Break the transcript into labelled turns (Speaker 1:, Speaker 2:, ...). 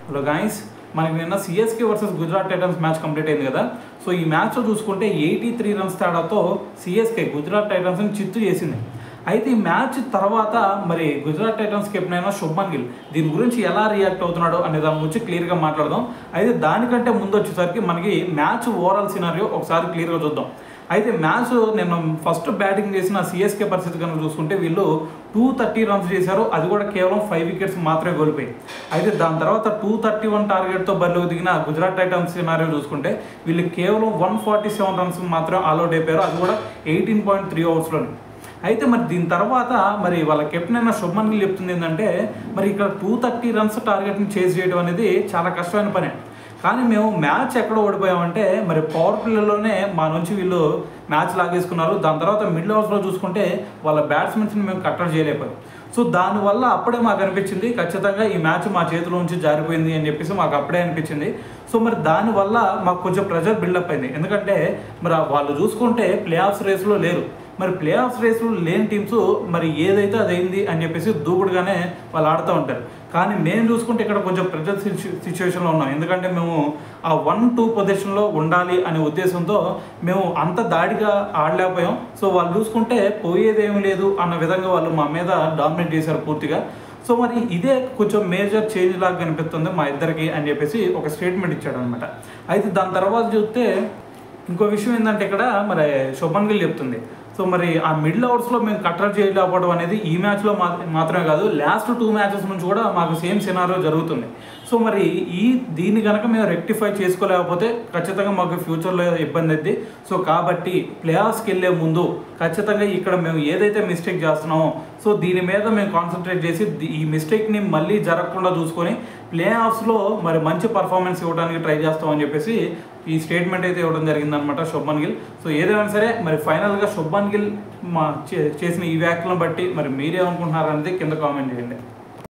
Speaker 1: Hello guys, మనకి నిన్న CSK versus Gujarat Titans match complete అయింది కదా. సో ఈ మ్యాచ్లో చూసుకుంటే 83 రన్స్ తేడాతో సిఎస్కే గుజరాత్ టైటన్స్ని చిత్తు చేసింది. అయితే ఈ మ్యాచ్ తర్వాత మరి గుజరాత్ టైటన్స్ కెప్టెన్ అయిన శుభ్మన్ గిల్ దీని గురించి ఎలా రియాక్ట్ అవుతున్నాడో అనే దాని గురించి క్లియర్గా మాట్లాడదాం. అయితే దానికంటే ముందు వచ్చేసరికి మనకి మ్యాచ్ ఓవరాల్ సినారియో ఒకసారి క్లియర్గా చూద్దాం. అయితే మ్యాచ్ నిన్న ఫస్ట్ బ్యాటింగ్ చేసిన సిఎస్కే పరిస్థితి కనుక చూసుకుంటే వీళ్ళు 230 రన్స్ చేశారు. అది కూడా కేవలం 5 వికెట్స్ మాత్రమే కోల్పోయి. అయితే దాని తర్వాత 231 టార్గెట్తో బరిలోకి దిగిన గుజరాత్ టైటన్స్ సినారియో చూసుకుంటే వీళ్ళు కేవలం 147 రన్స్ మాత్రం ఆల్అౌట్ అయిపోయారు. అది కూడా 18.3 ఓవర్స్లోనే. అయితే మరి దీని తర్వాత మరి వాళ్ళ కెప్టెన్ అయిన శుభ్మన్ గిల్ చెప్తుంది ఏంటంటే మరి ఇక్కడ 230 రన్స్ టార్గెట్ని చేజ్ చేయడం అనేది చాలా కష్టమైన పనే. కానీ మేము మ్యాచ్ ఎక్కడ ఓడిపోయామంటే మరి పవర్ ప్లేలోనే మా నుంచి వీళ్ళు మ్యాచ్ లాగేసుకున్నారు. దాని తర్వాత మిడిల్ ఓవర్స్లో చూసుకుంటే వాళ్ళ బ్యాట్స్మెన్స్ని మేము కట్టడి చేయలేకపోయాం. సో దానివల్ల అప్పుడే మాకు అనిపించింది ఖచ్చితంగా ఈ మ్యాచ్ మా చేతిలో నుంచి జారిపోయింది అని చెప్పేసి మాకు అప్పుడే అనిపించింది. సో మరి దానివల్ల మాకు కొంచెం ప్రెజర్ బిల్డప్ అయింది. ఎందుకంటే మరి వాళ్ళు చూసుకుంటే ప్లే ఆఫ్స్ రేస్లో లేరు. మరి ప్లే ఆఫ్స్ రేస్లో లేని టీమ్స్ మరి ఏదైతే అది అయింది అని చెప్పేసి దూకుడుగానే వాళ్ళు ఆడుతూ ఉంటారు. కానీ మేము చూసుకుంటే ఇక్కడ కొంచెం ప్రెజర్ సిచ్యువేషన్లో ఉన్నాం. ఎందుకంటే మేము ఆ 1-2 పొజిషన్లో ఉండాలి అనే ఉద్దేశంతో మేము అంత దాడిగా ఆడలేకపోయాం. సో వాళ్ళు చూసుకుంటే పోయేదేమీ లేదు అన్న విధంగా వాళ్ళు మా మీద డామినేట్ చేశారు పూర్తిగా. సో మరి ఇదే కొంచెం మేజర్ చేంజ్ లాగా కనిపిస్తుంది మా ఇద్దరికి అని చెప్పేసి ఒక స్టేట్మెంట్ ఇచ్చాడు అనమాట. అయితే దాని తర్వాత చూస్తే ఇంకో విషయం ఏంటంటే ఇక్కడ మరి శుభ్మన్ గిల్ చెప్తుంది. సో మరి ఆ మిడిల్ ఓవర్స్లో మేము కట్టడి చేయలేకపోవడం అనేది ఈ మ్యాచ్లో మాత్రమే కాదు, లాస్ట్ 2 మ్యాచెస్ నుంచి కూడా మాకు సేమ్ సినారియో జరుగుతుంది. సో మరి దీన్ని కనుక మేము రెక్టిఫై చేసుకోలేకపోతే ఖచ్చితంగా మాకు ఫ్యూచర్లో ఇబ్బంది అవుద్ది. సో కాబట్టి ప్లే ఆఫ్స్కి వెళ్ళే ముందు ఖచ్చితంగా ఇక్కడ మేము ఏదైతే మిస్టేక్ చేస్తున్నామో సో దీని మీద మేము కాన్సన్ట్రేట్ చేసి ఈ మిస్టేక్ని మళ్ళీ జరగకుండా చూసుకొని ప్లే ఆఫ్స్లో మరి మంచి పర్ఫార్మెన్స్ ఇవ్వడానికి ట్రై చేస్తామని చెప్పేసి ఈ స్టేట్మెంట్ అయితే ఇవ్వడం జరిగిందనమాట శుభ్మన్ గిల్. సో ఏదైనా సరే మరి ఫైనల్గా శుభ్మన్ గిల్ చేసిన ఈ వ్యాఖ్యలను బట్టి మరి మీరేమనుకుంటున్నారు అనేది కింద కామెంట్ చేయండి.